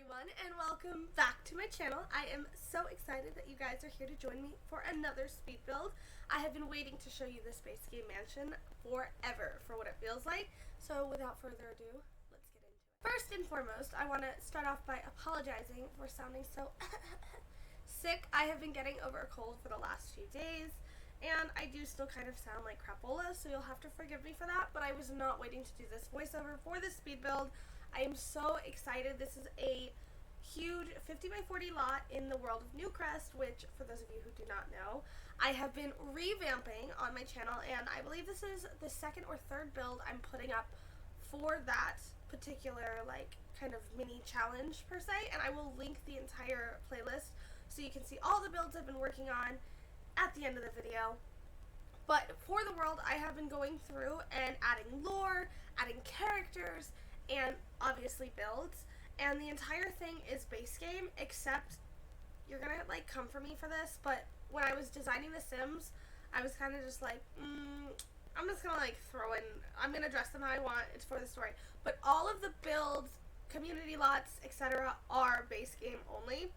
everyone, and welcome back to my channel. I am so excited that you guys are here to join me for another speed build. I have been waiting to show you this base game mansion forever for what it feels like. So without further ado, let's get into it. First and foremost, I want to start off by apologizing for sounding so sick. I have been getting over a cold for the last few days, and I do still kind of sound like crapola, so you'll have to forgive me for that, but I was not waiting to do this voiceover for this speed build. I am so excited. This is a huge 50 by 40 lot in the world of Newcrest, which, for those of you who do not know, I have been revamping on my channel, and I believe this is the second or third build I'm putting up for that particular, like, kind of mini challenge, per se, and I will link the entire playlist so you can see all the builds I've been working on at the end of the video. But for the world, I have been going through and adding lore, adding characters, and obviously builds, and the entire thing is base game, except you're gonna like come for me for this, but when I was designing the Sims, I was kind of just like, I'm just gonna like throw in, I'm gonna dress them how I want, it's for the story, but all of the builds, community lots, etc. are base game only.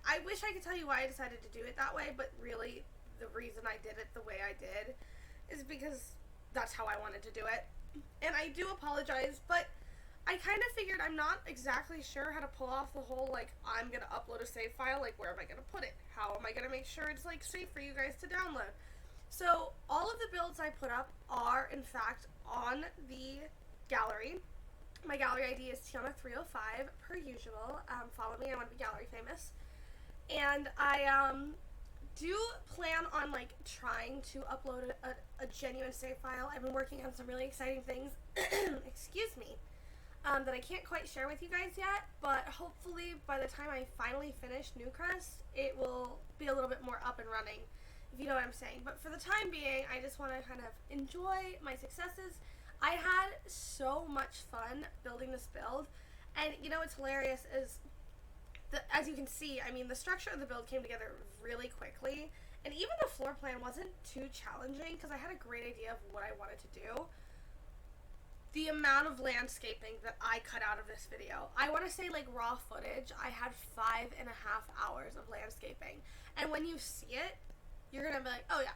I wish I could tell you why I decided to do it that way, but really the reason I did it the way I did is because that's how I wanted to do it. And I do apologize, but I kind of figured I'm not exactly sure how to pull off the whole, like, I'm going to upload a save file, like, where am I going to put it? How am I going to make sure it's, like, safe for you guys to download? So, all of the builds I put up are, in fact, on the gallery. My gallery ID is Tiana305, per usual. Follow me, I want to be gallery famous. And I, do plan on like trying to upload a genuine save file. I've been working on some really exciting things, excuse me, that I can't quite share with you guys yet, but hopefully by the time I finally finish Newcrest, it will be a little bit more up and running, if you know what I'm saying. But for the time being, I just want to kind of enjoy my successes. I had so much fun building this build, and you know what's hilarious is as you can see, I mean, the structure of the build came together really quickly, and even the floor plan wasn't too challenging because I had a great idea of what I wanted to do. The amount of landscaping that I cut out of this video, I want to say like raw footage, I had 5.5 hours of landscaping, and when you see it, you're gonna be like, oh yeah,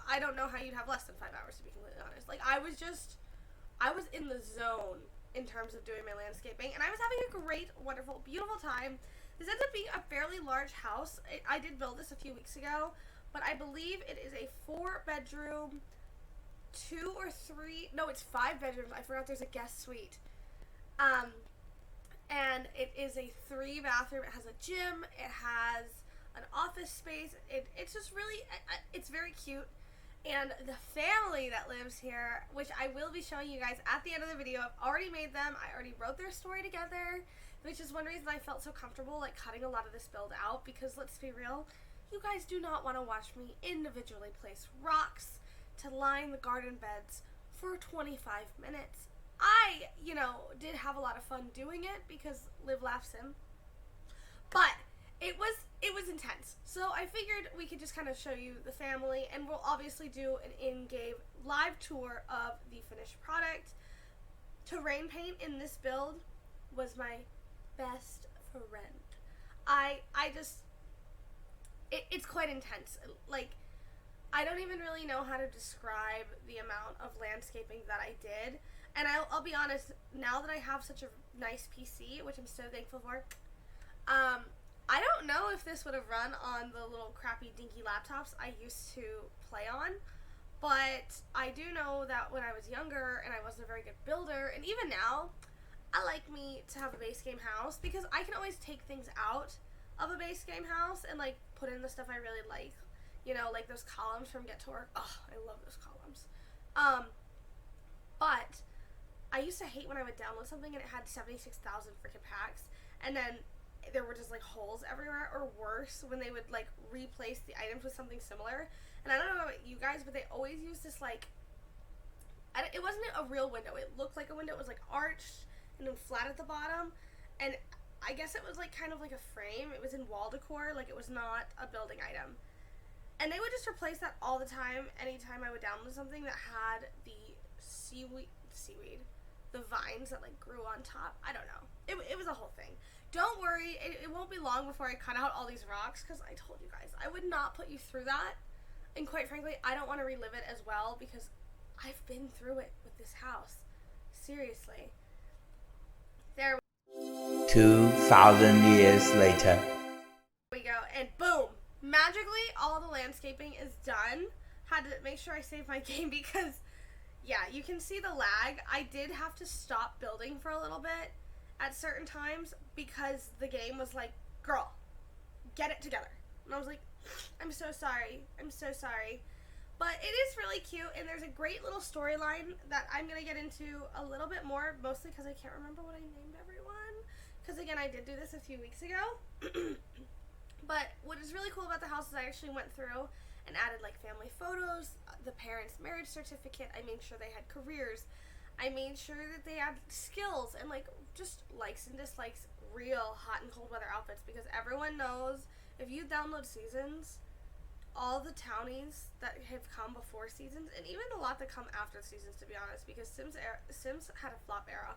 I don't know how you'd have less than 5 hours, to be completely honest. Like, I was in the zone in terms of doing my landscaping, and I was having a great, wonderful, beautiful time. This ends up being a fairly large house. I did build this a few weeks ago, but I believe it is a 4-bedroom, 2 or 3, no, it's 5 bedrooms. I forgot there's a guest suite. And it is a 3-bathroom. It has a gym. It has an office space. It's just really, it's very cute. And the family that lives here, which I will be showing you guys at the end of the video, I've already made them. I already wrote their story together, which is one reason I felt so comfortable like cutting a lot of this build out, because let's be real, you guys do not want to watch me individually place rocks to line the garden beds for 25 minutes. I, you know, did have a lot of fun doing it because live, laugh, sim, but it was intense. So I figured we could just kind of show you the family, and we'll obviously do an in-game live tour of the finished product. Terrain paint in this build was my best friend. It's quite intense. Like, I don't even really know how to describe the amount of landscaping that I did. And I'll be honest, now that I have such a nice PC, which I'm so thankful for, I don't know if this would have run on the little crappy dinky laptops I used to play on, but I do know that when I was younger and I wasn't a very good builder, and even now, I like me to have a base game house because I can always take things out of a base game house and like put in the stuff I really like, you know, like those columns from Get to Work. Oh, I love those columns. But I used to hate when I would download something and it had 76,000 freaking packs, and then there were just like holes everywhere, or worse, when they would like replace the items with something similar. And I don't know about you guys, but they always used this like, it wasn't a real window, it looked like a window, it was like arched and then flat at the bottom, and I guess it was like kind of like a frame, it was in wall decor, like it was not a building item. And they would just replace that all the time, anytime I would download something that had the seaweed, the vines that like grew on top. I don't know. It was a whole thing. Don't worry, it won't be long before I cut out all these rocks, because I told you guys I would not put you through that. And quite frankly, I don't want to relive it as well, because I've been through it with this house. Seriously. There 2,000 years later. we go, and boom! Magically, all the landscaping is done. Had to make sure I saved my game because, yeah, you can see the lag. I did have to stop building for a little bit at certain times because the game was like, girl, get it together. And I was like, I'm so sorry. I'm so sorry. But it is really cute, and there's a great little storyline that I'm going to get into a little bit more, mostly because I can't remember what I named everyone. Because, again, I did do this a few weeks ago. But what is really cool about the house is I actually went through and added, like, family photos, the parents' marriage certificate. I made sure they had careers. I made sure that they had skills and, like, just likes and dislikes, real hot and cold weather outfits. Because everyone knows if you download seasons, all the townies that have come before seasons, and even a lot that come after seasons, to be honest, because Sims had a flop era.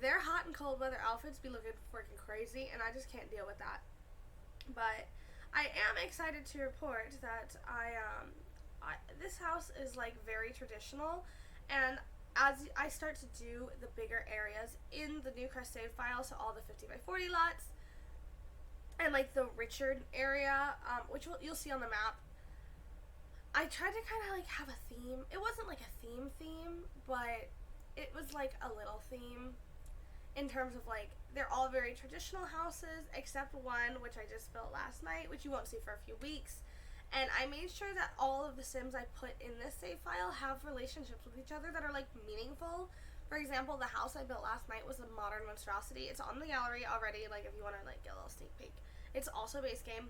Their hot and cold weather outfits be looking freaking crazy, and I just can't deal with that. But I am excited to report that this house is like very traditional, and as I start to do the bigger areas in the Newcrest save file, so all the 50x40 lots, and like the Richard area, which you'll see on the map, I tried to kind of like have a theme. It wasn't like a theme, but it was like a little theme in terms of like, they're all very traditional houses, except one, which I just built last night, which you won't see for a few weeks. And I made sure that all of the Sims I put in this save file have relationships with each other that are like meaningful. For example, the house I built last night was a modern monstrosity. It's on the gallery already, like if you want to like get a little sneak peek. It's also base game.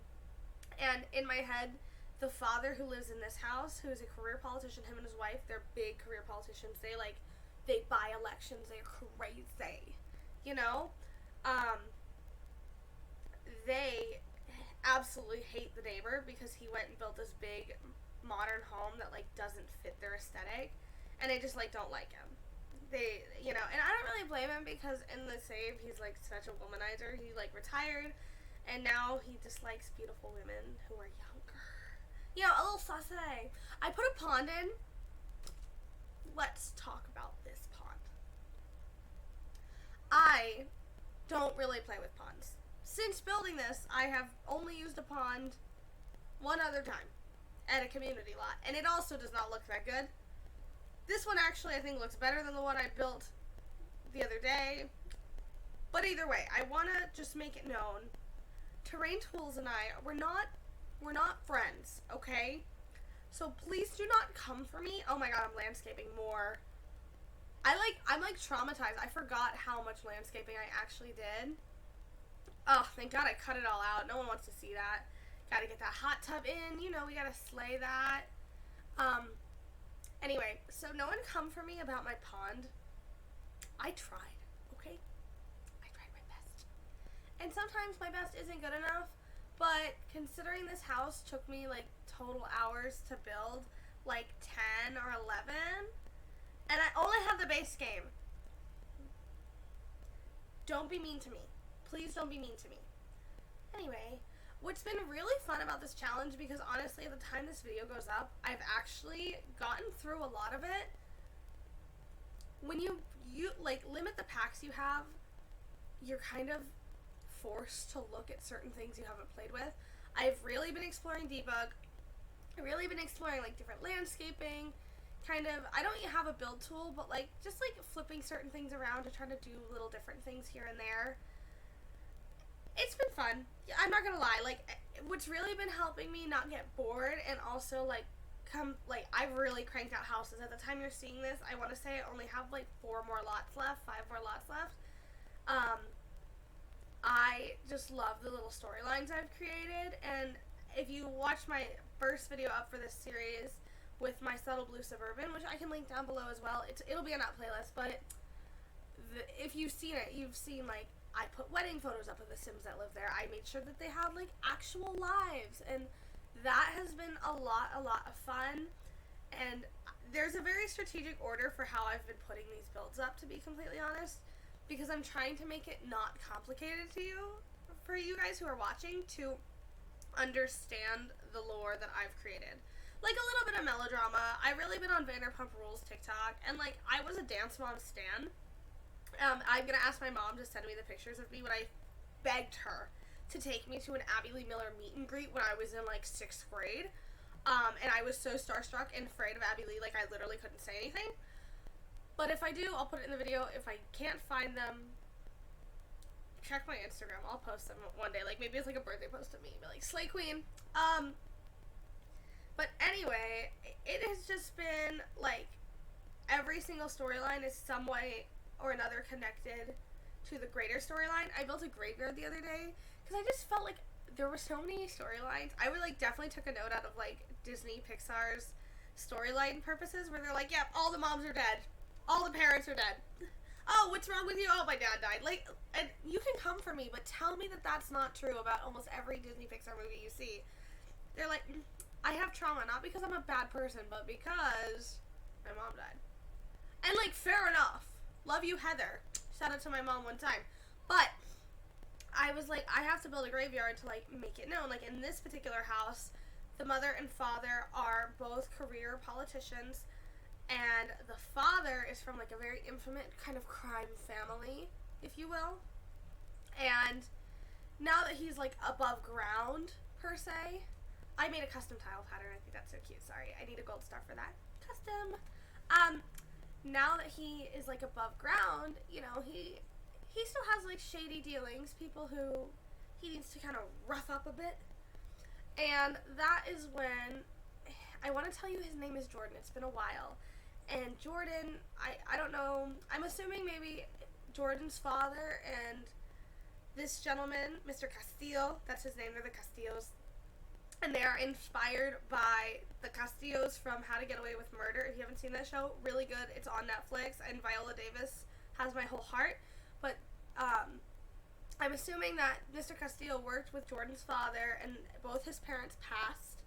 And in my head, the father who lives in this house, who is a career politician, him and his wife, they're big career politicians. They buy elections. They're crazy. You know? They absolutely hate the neighbor because he went and built this big modern home that like doesn't fit their aesthetic, and they just like don't like him. They, you know, and I don't really blame him because in the save he's like such a womanizer. He like retired, and now he just likes beautiful women who are younger. You know, a little saucy. I put a pond in. Let's talk about this pond. I don't really play with ponds. Since building this, I have only used a pond one other time at a community lot, and it also does not look that good. This one actually I think looks better than the one I built the other day. But either way, I want to just make it known, Terrain Tools and I, we're not friends, okay? So please do not come for me. Oh my god, I'm landscaping more. I'm like traumatized. I forgot how much landscaping I actually did. Oh, thank God I cut it all out. No one wants to see that. Gotta get that hot tub in. You know, we gotta slay that. Anyway, so no one come for me about my pond. I tried, okay? I tried my best. And sometimes my best isn't good enough, but considering this house took me, like, total hours to build, like 10 or 11, and I only have the base game. Don't be mean to me. Please don't be mean to me. Anyway, what's been really fun about this challenge, because honestly, at the time this video goes up, I've actually gotten through a lot of it. When you like limit the packs you have, you're kind of forced to look at certain things you haven't played with. I've really been exploring debug. I've really been exploring like different landscaping. Kind of, I don't have a build tool, but like just like flipping certain things around to try to do little different things here and there. It's been fun. I'm not gonna lie. Like, what's really been helping me not get bored, and also like I've really cranked out houses. At the time you're seeing this, I want to say I only have like 5 more lots left. I just love the little storylines I've created, and if you watch my first video up for this series with my Subtle Blue Suburban, which I can link down below as well, it'll be on that playlist. But if you've seen it, you've seen like, I put wedding photos up of the Sims that live there. I made sure that they had like actual lives, and that has been a lot of fun. And there's a very strategic order for how I've been putting these builds up, to be completely honest, because I'm trying to make it not complicated to you, for you guys who are watching, to understand the lore that I've created. Like a little bit of melodrama. I've really been on Vanderpump Rules TikTok, and like I was a Dance Mom stan. I'm gonna ask my mom to send me the pictures of me when I begged her to take me to an Abby Lee Miller meet and greet when I was in like 6th grade. And I was so starstruck and afraid of Abby Lee, like I literally couldn't say anything. But if I do, I'll put it in the video. If I can't find them, check my Instagram. I'll post them one day. Like maybe it's like a birthday post of me, but like Slay Queen. But anyway, it has just been like every single storyline is some way or another connected to the greater storyline. I built a graveyard the other day because I just felt like there were so many storylines. I would like definitely took a note out of like Disney Pixar's storyline purposes where they're like, yep, all the moms are dead. All the parents are dead. Oh, what's wrong with you? Oh, my dad died. Like, and you can come for me, but tell me that that's not true about almost every Disney Pixar movie you see. They're like, I have trauma, not because I'm a bad person, but because my mom died. And like, fair enough. Love you, Heather. Shout out to my mom one time. But I was like, I have to build a graveyard to like make it known. Like in this particular house, the mother and father are both career politicians, and the father is from like a very infamous kind of crime family, if you will. And now that he's like above ground per se, I made a custom tile pattern. I think that's so cute. Sorry, I need a gold star for that. Custom. Now that he is like above ground, you know, he still has like shady dealings, people who he needs to kind of rough up a bit. And that is when I want to tell you his name is Jordan. It's been a while. And Jordan, I don't know, I'm assuming maybe Jordan's father and this gentleman, Mr. Castillo, that's his name, they're the Castillos. And they are inspired by the Castillos from How to Get Away with Murder. If you haven't seen that show, really good. It's on Netflix, and Viola Davis has my whole heart. But I'm assuming that Mr. Castillo worked with Jordan's father, and both his parents passed.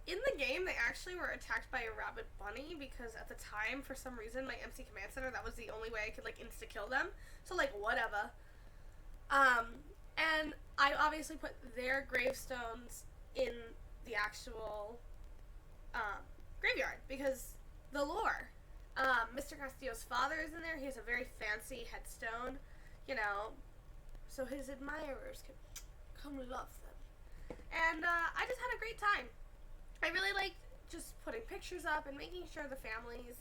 In the game, they actually were attacked by a rabid bunny because at the time, for some reason, my MC Command Center, that was the only way I could, like, insta-kill them. So, like, whatever. And I obviously put their gravestones in the actual graveyard because the lore. Mr. Castillo's father is in there. He has a very fancy headstone, you know, so his admirers can come love them. And I just had a great time. I really liked just putting pictures up and making sure the families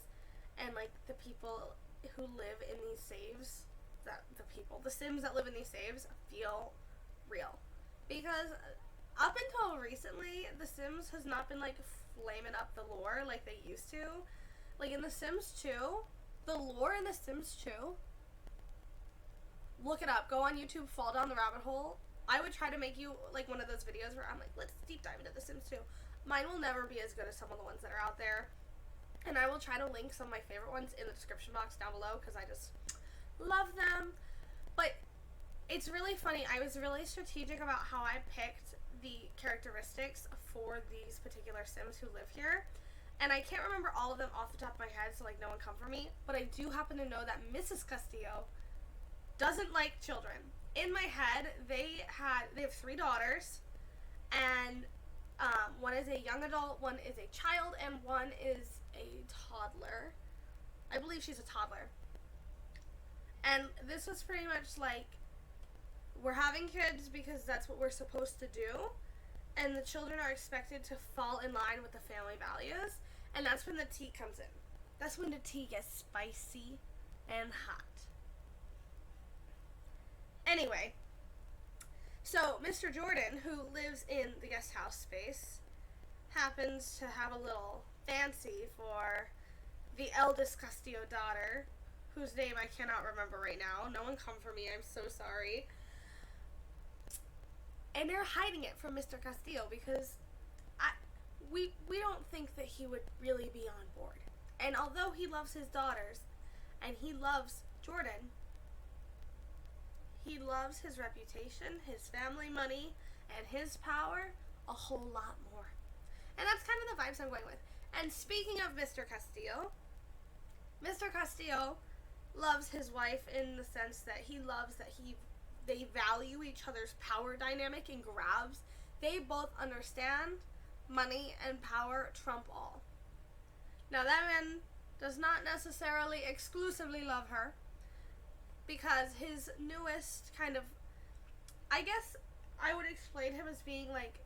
and like the people who live in these saves, the Sims that live in these saves feel real. Because up until recently, The Sims has not been like flaming up the lore like they used to. Like in The Sims 2, the lore in The Sims 2, look it up, go on YouTube, fall down the rabbit hole. I would try to make you like one of those videos where I'm like, let's deep dive into The Sims 2. Mine will never be as good as some of the ones that are out there. And I will try to link some of my favorite ones in the description box down below because I just love them. But it's really funny. I was really strategic about how I picked the characteristics for these particular Sims who live here. And I can't remember all of them off the top of my head, so like no one come for me. But I do happen to know that Mrs. Castillo doesn't like children. In my head, they have 3 daughters, and one is a young adult, one is a child, and one is a toddler. I believe she's a toddler. And this was pretty much like, we're having kids because that's what we're supposed to do, and the children are expected to fall in line with the family values, and that's when the tea comes in. That's when the tea gets spicy and hot. Anyway, so Mr. Jordan, who lives in the guest house space, happens to have a little fancy for the eldest Castillo daughter, whose name I cannot remember right now. No one come for me, I'm so sorry. And they're hiding it from Mr. Castillo because we don't think that he would really be on board. And although he loves his daughters and he loves Jordan, he loves his reputation, his family money, and his power a whole lot more. And that's kind of the vibes I'm going with. And speaking of Mr. Castillo loves his wife in the sense that he loves that they value each other's power dynamic and grabs. They both understand money and power trump all. Now that man does not necessarily exclusively love her, because his newest kind of, I guess I would explain him as being like,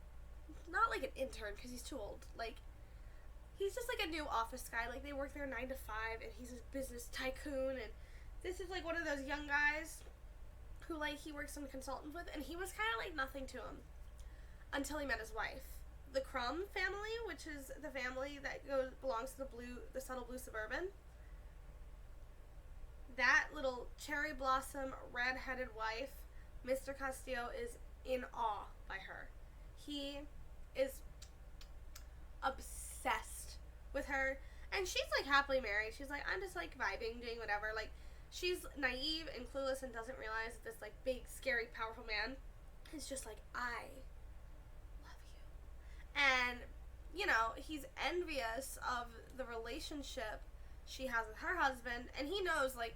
not like an intern because he's too old, like he's just like a new office guy, like they work there 9 to 5 and he's a business tycoon, and this is like one of those young guys who like he works some consultant with, and he was kind of like nothing to him until he met his wife. The Crumb family, which is the family that belongs to the subtle blue suburban, that little cherry blossom red-headed wife, Mr. Castillo is in awe by her. He is obsessed with her, and she's like happily married. She's like, I'm just like vibing, doing whatever. Like, she's naive and clueless and doesn't realize that this like big, scary, powerful man is just like, I love you. And, you know, he's envious of the relationship she has with her husband, and he knows like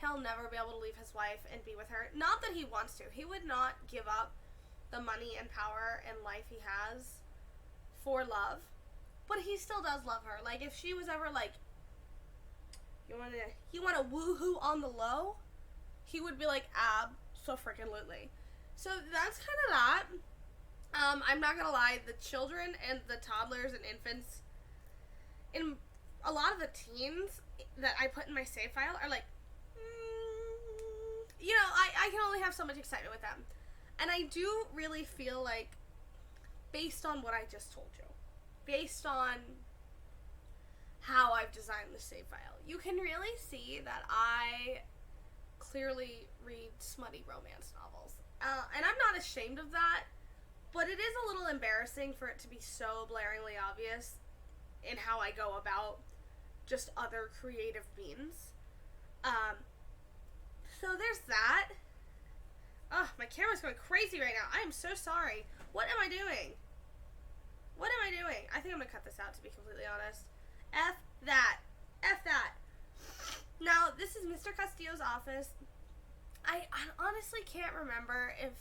he'll never be able to leave his wife and be with her. Not that he wants to. He would not give up the money and power and life he has for love, but he still does love her. Like, if she was ever like, you want to woohoo on the low, he would be like, abso-freaking-lutely. So that's kind of that. I'm not gonna lie, the children and the toddlers and infants in a lot of the teens that I put in my save file are like, you know, I can only have so much excitement with them. And I do really feel like, based on what I just told you, based on how I've designed the save file, you can really see that I clearly read smutty romance novels. And I'm not ashamed of that, but it is a little embarrassing for it to be so blaringly obvious in how I go about just other creative means. So there's that. Ugh, my camera's going crazy right now. I am so sorry. What am I doing? I think I'm gonna cut this out, to be completely honest. F that. Now, this is Mr. Castillo's office. I honestly can't remember if,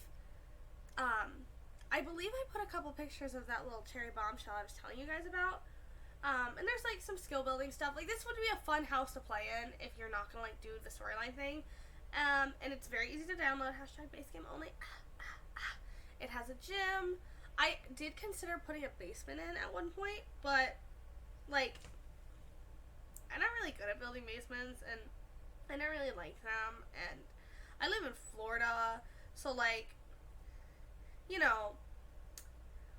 I believe I put a couple pictures of that little cherry bombshell I was telling you guys about. And there's like some skill building stuff. Like, this would be a fun house to play in if you're not gonna like do the storyline thing. And it's very easy to download, #base game only. It has a gym. I did consider putting a basement in at one point, but like, I'm not really good at building basements, and I don't really like them, and I live in Florida, so like, you know,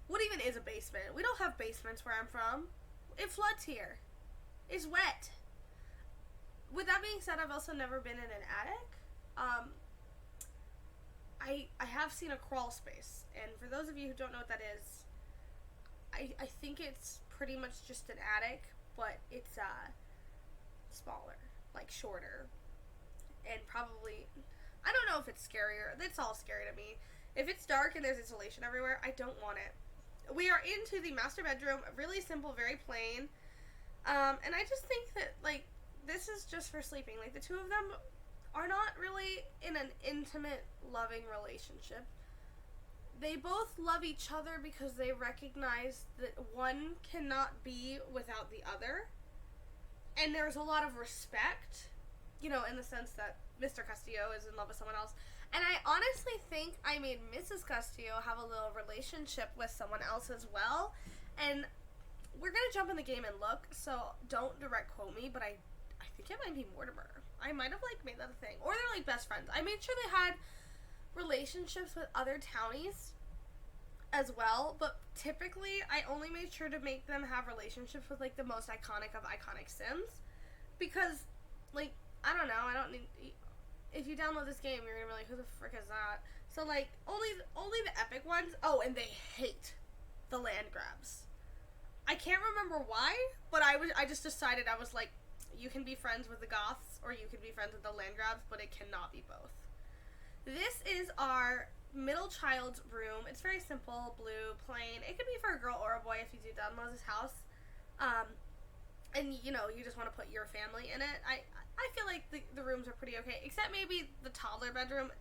what even is a basement? We don't have basements where I'm from. It floods here. It's wet. With that being said, I've also never been in an attic. I have seen a crawl space, and for those of you who don't know what that is, I think it's pretty much just an attic, but it's smaller, like shorter, and probably, I don't know if it's scarier. It's all scary to me. If it's dark and there's insulation everywhere, I don't want it. We are into the master bedroom, really simple, very plain, and I just think that, like, this is just for sleeping. Like, the two of them are not really in an intimate, loving relationship. They both love each other because they recognize that one cannot be without the other, and there's a lot of respect, you know, in the sense that Mr. Castillo is in love with someone else. And I honestly think I made Mrs. Castillo have a little relationship with someone else as well. And we're going to jump in the game and look, so don't direct quote me, but I think it might be Mortimer. I might have, like, made that a thing. Or they're, like, best friends. I made sure they had relationships with other townies as well, but typically I only made sure to make them have relationships with, like, the most iconic of iconic Sims. Because, like, I don't know, I don't need... If you download this game, you're gonna be like, who the frick is that? So, like, only the epic ones. Oh, and they hate the land grabs. I can't remember why, but I just decided, I was like, you can be friends with the goths, or you can be friends with the land grabs, but it cannot be both. This is our middle child's room. It's very simple, blue, plain. It could be for a girl or a boy if you do download this house. and you know, you just want to put your family in it. I feel like the rooms are pretty okay, except maybe the toddler bedroom.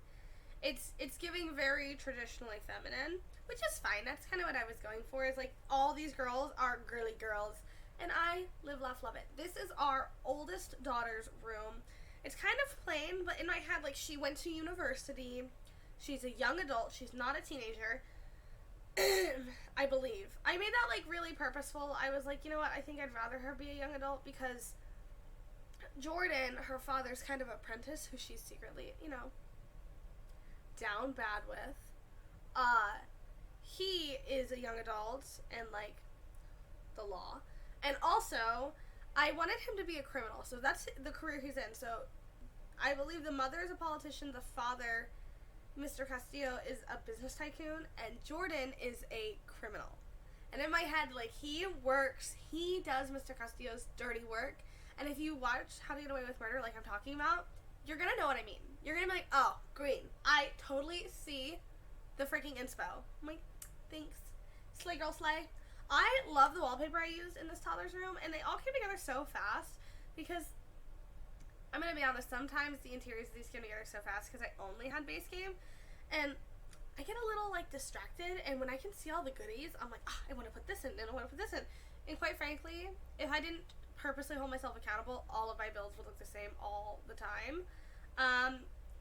It's giving very traditionally feminine, which is fine. That's kind of what I was going for. Is like all these girls are girly girls, and I live, laugh, love it. This is our oldest daughter's room. It's kind of plain, but in my head, like, she went to university. She's a young adult. She's not a teenager. I believe. I made that, like, really purposeful. I was like, you know what? I think I'd rather her be a young adult because Jordan, her father's kind of apprentice, who she's secretly, you know, down bad with. He is a young adult and, like, the law. And also, I wanted him to be a criminal, so that's the career he's in. So I believe the mother is a politician, the father, Mr. Castillo, is a business tycoon, and Jordan is a criminal. And in my head, like, he does Mr. Castillo's dirty work, and if you watch How to Get Away with Murder, like I'm talking about, you're gonna know what I mean. You're gonna be like, oh, green. I totally see the freaking inspo. I'm like, thanks. Slay girl slay. I love the wallpaper I used in this toddler's room, and they all came together so fast because, I'm going to be honest, sometimes the interiors of these came together so fast because I only had base game, and I get a little, like, distracted, and when I can see all the goodies, I'm like, I want to put this in, and I want to put this in. And quite frankly, if I didn't purposely hold myself accountable, all of my builds would look the same all the time.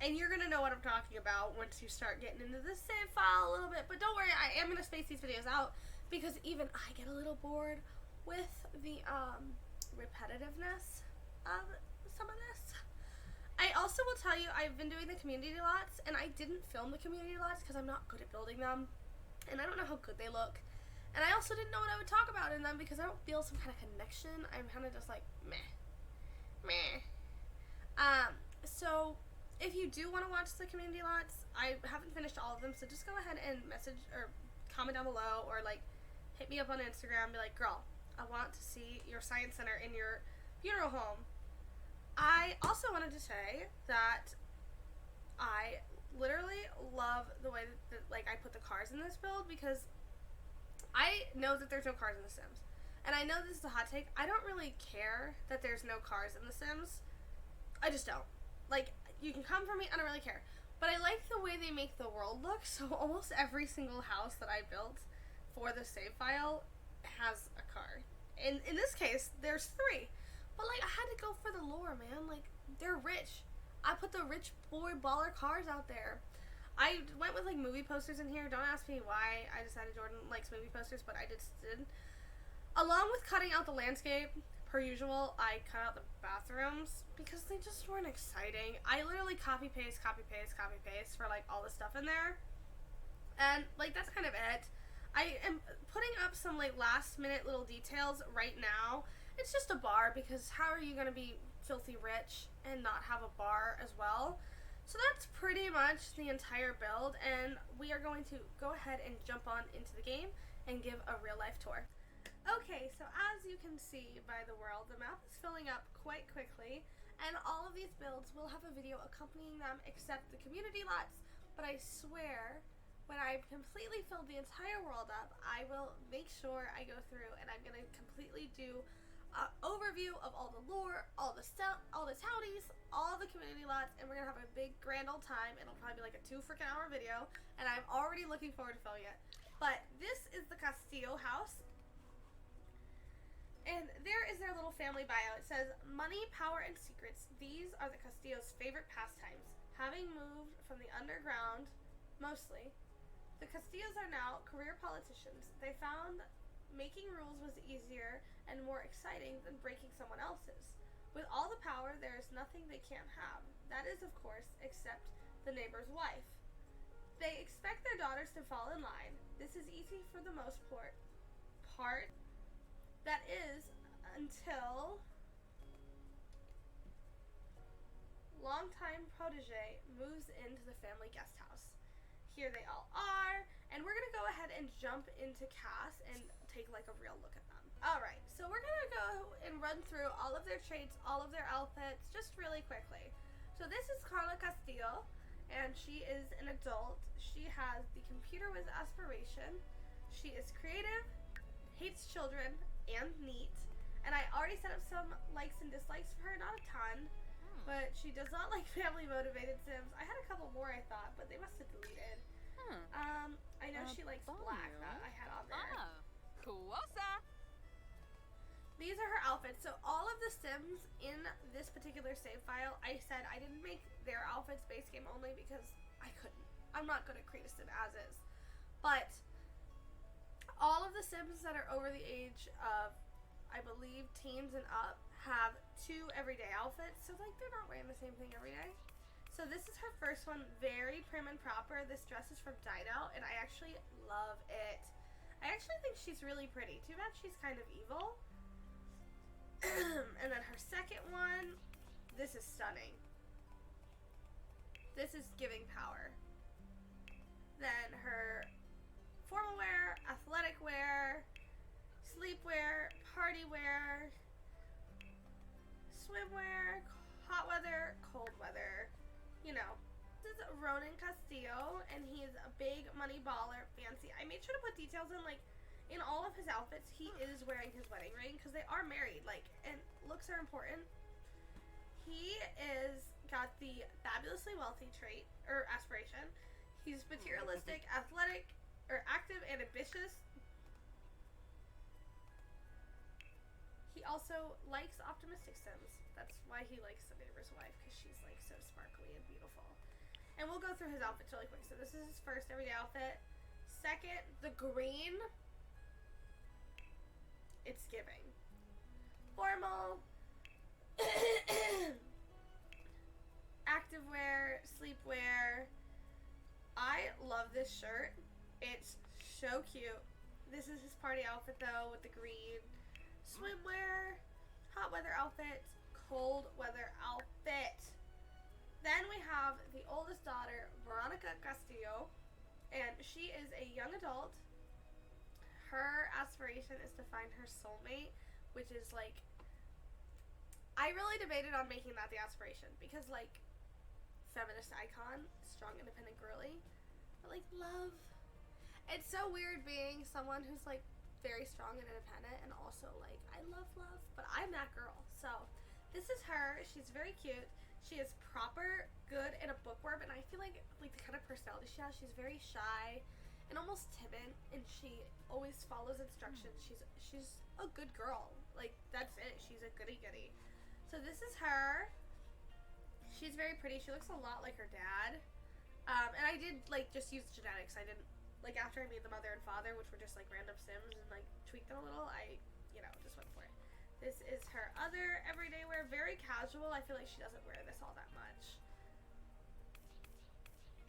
And you're going to know what I'm talking about once you start getting into the save file a little bit. But don't worry, I am going to space these videos out because even I get a little bored with the repetitiveness of some of this. I also will tell you, I've been doing the community lots, and I didn't film the community lots because I'm not good at building them, and I don't know how good they look. And I also didn't know what I would talk about in them because I don't feel some kind of connection. I'm kind of just like, meh. So if you do want to watch the community lots, I haven't finished all of them, so just go ahead and message or comment down below, or like hit me up on Instagram and be like, girl, I want to see your science center in your funeral home. I also wanted to say that I literally love the way that like I put the cars in this build, because I know that there's no cars in The Sims. And I know this is a hot take. I don't really care that there's no cars in The Sims. I just don't. Like, you can come for me, I don't really care. But I like the way they make the world look, so almost every single house that I built for the save file has a car. And in this case, there's 3. But, like, I had to go for the lore, man. Like, they're rich. I put the rich boy baller cars out there. I went with, like, movie posters in here. Don't ask me why I decided Jordan likes movie posters, but I just did. Along with cutting out the landscape, per usual, I cut out the bathrooms because they just weren't exciting. I literally copy paste for, like, all the stuff in there. And, like, that's kind of it. I am putting up some, like, last minute little details right now. It's just a bar, because how are you going to be filthy rich and not have a bar as well? So that's pretty much the entire build, and we are going to go ahead and jump on into the game and give a real life tour. Okay, so as you can see by the world, the map is filling up quite quickly, and all of these builds will have a video accompanying them except the community lots, but I swear, when I've completely filled the entire world up, I will make sure I go through and I'm going to completely do an overview of all the lore, all the townies, all the community lots, and we're going to have a big grand old time. It'll probably be like a 2 freaking hour video, and I'm already looking forward to filming it. But this is the Castillo house. And there is their little family bio. It says, money, power, and secrets. These are the Castillo's favorite pastimes. Having moved from the underground, mostly, the Castillos are now career politicians. They found making rules was easier and more exciting than breaking someone else's. With all the power, there is nothing they can't have. That is, of course, except the neighbor's wife. They expect their daughters to fall in line. This is easy for the most part. That is, until longtime protege moves into the family guest house. Here they all are, and we're going to go ahead and jump into Cass and take like a real look at them. Alright, so we're going to go and run through all of their traits, all of their outfits, just really quickly. So this is Carla Castillo, and she is an adult. She has the computer whiz aspiration. She is creative, hates children, and neat, And I already set up some likes and dislikes for her, not a ton. But she does not like family motivated Sims. I had a couple more I thought, but they must have deleted. I know she likes black that I had on there. Kuosa. These are her outfits. So all of the Sims in this particular save file, I said I didn't make their outfits base game only because I couldn't. I'm not going to create a Sim as is. But all of the Sims that are over the age of, I believe, teens and up have 2 everyday outfits. So like they're not wearing the same thing every day. So this is her first one, very prim and proper. This dress is from Dido, and I actually love it. I actually think she's really pretty. Too bad she's kind of evil. And then her second one, this is stunning. This is giving power. Then her formal wear, athletic wear, sleepwear, party wear, swimwear, hot weather, cold weather. You know. This is Ronan Castillo, and he's a big money baller, fancy. I made sure to put details in, like, in all of his outfits, he is wearing his wedding ring because they are married, like, and looks are important. He is got the fabulously wealthy trait, or aspiration. He's materialistic, athletic, or active and ambitious. He also likes optimistic Sims. That's why he likes the neighbor's wife, because she's, like, so sparkly and beautiful. And we'll go through his outfits really quick. So this is his first everyday outfit. Second, the green. It's giving. Formal. Activewear, sleepwear. I love this shirt. It's so cute. This is his party outfit though with the green. Swimwear, hot weather outfit, cold weather outfit. Then we have the oldest daughter, Veronica Castillo, and she is a young adult. Her aspiration is to find her soulmate, which is like, I really debated on making that the aspiration because, like, feminist icon, strong, independent girly, but like love. It's so weird being someone who's like very strong and independent and also like I love love, but I'm that girl. So this is her. She's very cute. She is proper, good, and a bookworm, and I feel like the kind of personality she has, she's very shy and almost timid, and she always follows instructions. She's a good girl. Like, that's it. She's a goody goody. So this is her. She's very pretty. She looks a lot like her dad. And I did, like, just use genetics. I didn't, like, after I made the mother and father, which were just, like, random Sims, and, like, tweaked them a little, I, you know, just went for it. This is her other everyday wear. Very casual. I feel like she doesn't wear this all that much.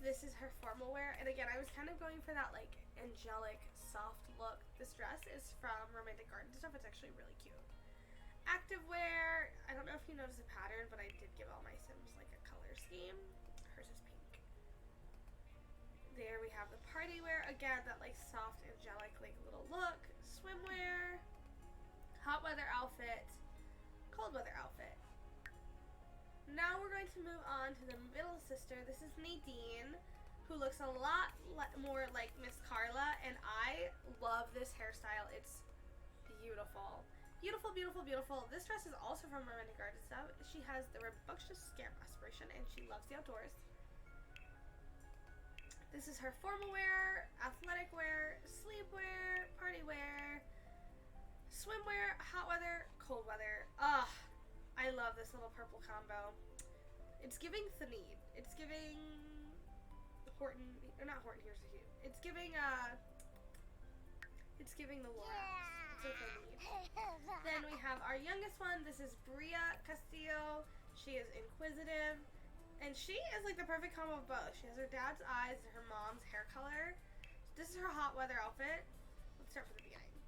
This is her formal wear. And again, I was kind of going for that, like, angelic, soft look. This dress is from Romantic Garden Stuff. It's actually really cute. Active wear. I don't know if you noticed the pattern, but I did give all my Sims, like, a color scheme. Hers is pink. There we have the party wear. Again, that, like, soft, angelic, like, little look. Swimwear. Hot weather outfit. Cold weather outfit. Now we're going to move on to the middle sister. This is Nadine, who looks a lot more like Miss Carla, and I love this hairstyle. It's beautiful. Beautiful, beautiful, beautiful. This dress is also from Romantic Garden Stuff. She has the rambunctious scamp aspiration, and she loves the outdoors. This is her formal wear, athletic wear, sleepwear, party wear, swimwear, hot weather, cold weather. Ugh. I love this little purple combo. It's giving Thanid. It's giving Horton, or not Horton, here's the hue. It's giving the Lorax. It's a Then we have our youngest one. This is Bria Castillo. She is inquisitive, and she is like the perfect combo of both. She has her dad's eyes and her mom's hair color. This is her hot weather outfit. Let's start from the beginning.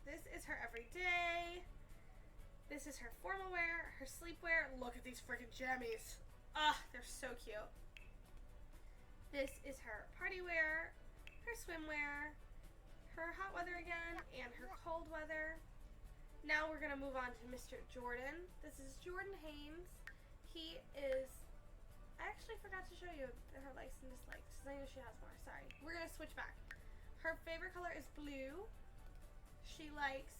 This is her everyday. This is her formal wear, her sleepwear. Look at these freaking jammies. Ah, they're so cute. This is her party wear, her swimwear, her hot weather again, and her cold weather. Now we're gonna move on to Mr. Jordan. This is Jordan Haynes. He is, I actually forgot to show you her likes and dislikes. I know she has more, sorry. We're gonna switch back. Her favorite color is blue. She likes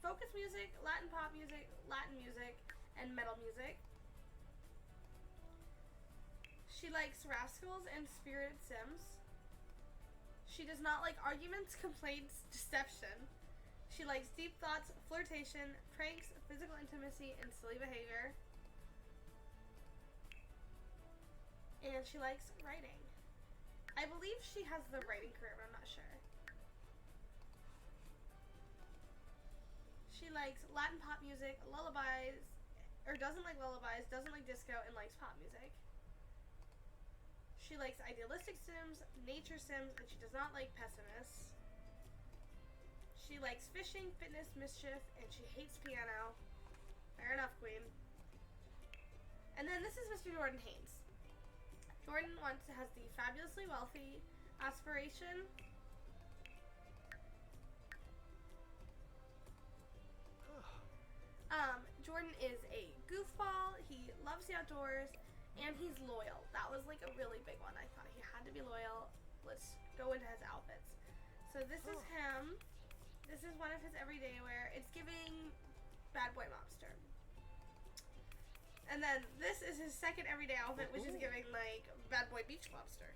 focus music, Latin pop music, Latin music, and metal music. She likes Rascals and Spirited Sims. She does not like arguments, complaints, deception. She likes deep thoughts, flirtation, pranks, physical intimacy, and silly behavior. And she likes writing. I believe she has the writing career, but I'm not sure. She likes Latin pop music, lullabies, or doesn't like lullabies, doesn't like disco, and likes pop music. She likes idealistic sims, nature sims, and she does not like pessimists. She likes fishing, fitness, mischief, and she hates piano. Fair enough, queen. And then this is Mr. Jordan Haynes. Jordan has the fabulously wealthy aspiration. Jordan is a goofball. He loves the outdoors, and he's loyal. That was like a really big one. I thought he had to be loyal. Let's go into his outfits. So this is him. This is one of his everyday wear. It's giving bad boy mobster. And then this is his second everyday outfit, which is giving like bad boy beach mobster.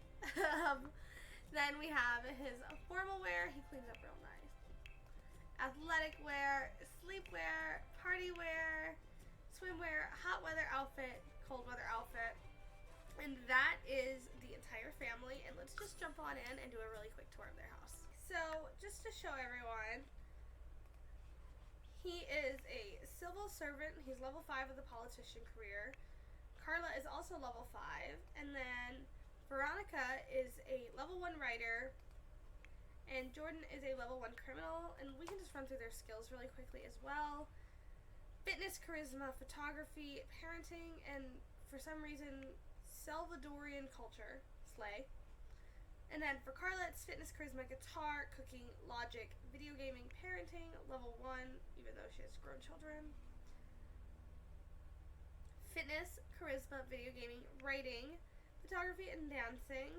Then we have his formal wear. He cleans up real nice. Athletic wear, sleepwear, party wear, swimwear, hot weather outfit, cold weather outfit. And that is the entire family. And let's just jump on in and do a really quick tour of their house. So, just to show everyone, he is a civil servant. He's level 5 of the politician career. Carla is also level 5. And then Veronica is a level 1 writer. And Jordan is a level 1 criminal. And we can just run through their skills really quickly as well. Fitness, charisma, photography, parenting, and for some reason, Salvadorian culture. Slay. And then for Carla, it's fitness, charisma, guitar, cooking, logic, video gaming, parenting, level 1, even though she has grown children. Fitness, charisma, video gaming, writing, photography, and dancing.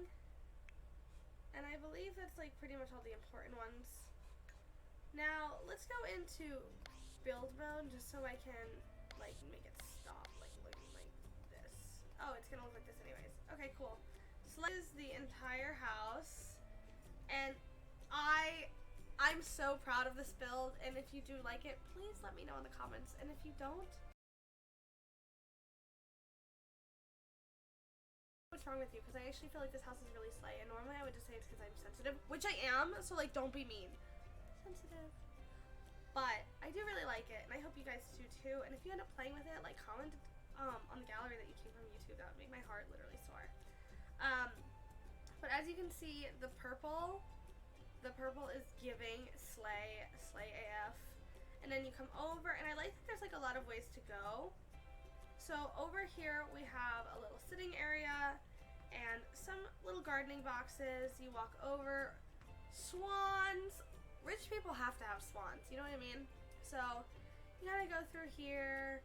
And I believe that's like pretty much all the important ones. Now, let's go into build mode just so I can like make it stop like looking like this. Oh, it's gonna look like this anyways. Okay, cool. So this is the entire house, and I'm so proud of this build, and if you do like it, please let me know in the comments, and if you don't, what's wrong with you? Because I actually feel like this house is really slay, and normally I would just say it's because I'm sensitive, which I am, so like don't be mean. Sensitive. But I do really like it, and I hope you guys do too, and if you end up playing with it, like comment on the gallery that you came from YouTube. That would make my heart literally soar. But as you can see, the purple is giving slay AF. And then you come over, and I like that there's like a lot of ways to go. So over here we have a little sitting area and some little gardening boxes. You walk over, swans. Rich people have to have swans, you know what I mean? So you gotta go through here.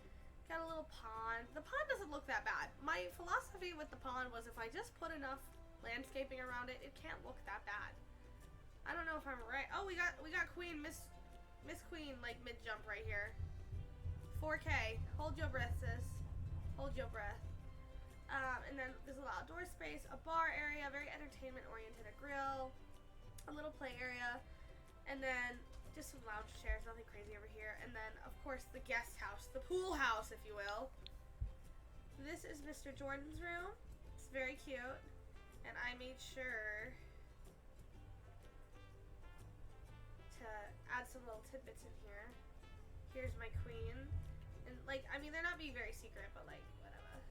Got a little pond. The pond doesn't look that bad. My philosophy with the pond was if I just put enough landscaping around it, it can't look that bad. I don't know if I'm right. Oh, we got Queen, Miss Queen, like mid jump right here. 4K. Hold your breath, sis. Hold your breath. And then there's a little outdoor space, a bar area, very entertainment oriented, a grill, a little play area, and then just some lounge chairs, nothing crazy over here. And then, of course, the guest house, the pool house, if you will. This is Mr. Jordan's room. It's very cute. And I made sure to add some little tidbits in here. Here's my queen. And, like, I mean, they're not being very secret, but, like, whatever.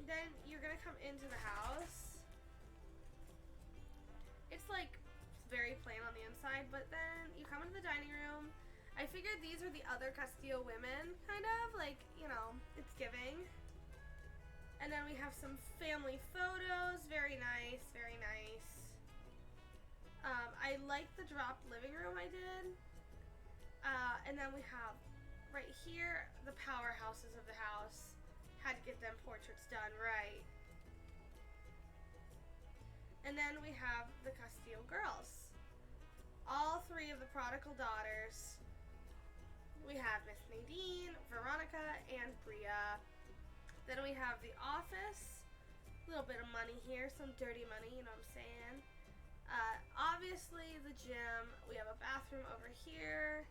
Then you're gonna come into the house. It's, like, very plain on the inside, but then you come into the dining room. I figured these are the other Castillo women, kind of, like, you know, it's giving. And then we have some family photos, very nice, very nice. I like the dropped living room I did. And then we have, right here, the powerhouses of the house. Had to get them portraits done right. And then we have the Castillo girls. all three of the prodigal daughters. We have Miss Nadine, Veronica, and Bria. Then we have the office. A little bit of money here, some dirty money, you know what I'm saying. Obviously the gym. We have a bathroom over here.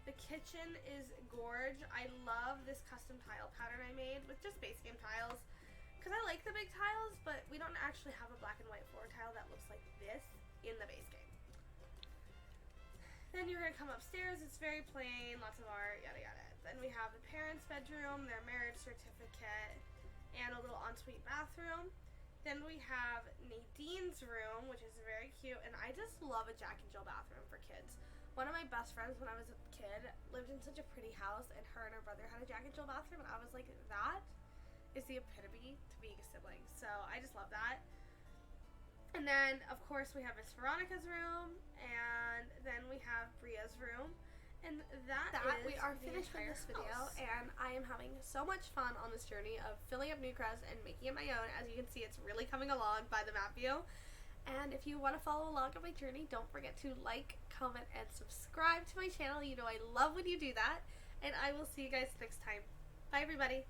The kitchen is gorge. I love this custom tile pattern I made with just base game tiles. Because I like the big tiles, but we don't actually have a black and white floor tile that looks like this in the base game. Then you're going to come upstairs. It's very plain, lots of art, yada yada. Then we have the parents' bedroom, their marriage certificate, and a little ensuite bathroom. Then we have Nadine's room, which is very cute, and I just love a Jack and Jill bathroom for kids. One of my best friends when I was a kid lived in such a pretty house, and her and her brother had a Jack and Jill bathroom, and I was like, that is the epitome to being a sibling. So I just love that. And then, of course, we have Miss Veronica's room, and then we have Bria's room. And we are finished with this video, and I am having so much fun on this journey of filling up Newcrest and making it my own. As you can see, it's really coming along by the map view. And if you want to follow along on my journey, don't forget to like, comment, and subscribe to my channel. You know I love when you do that. And I will see you guys next time. Bye, everybody.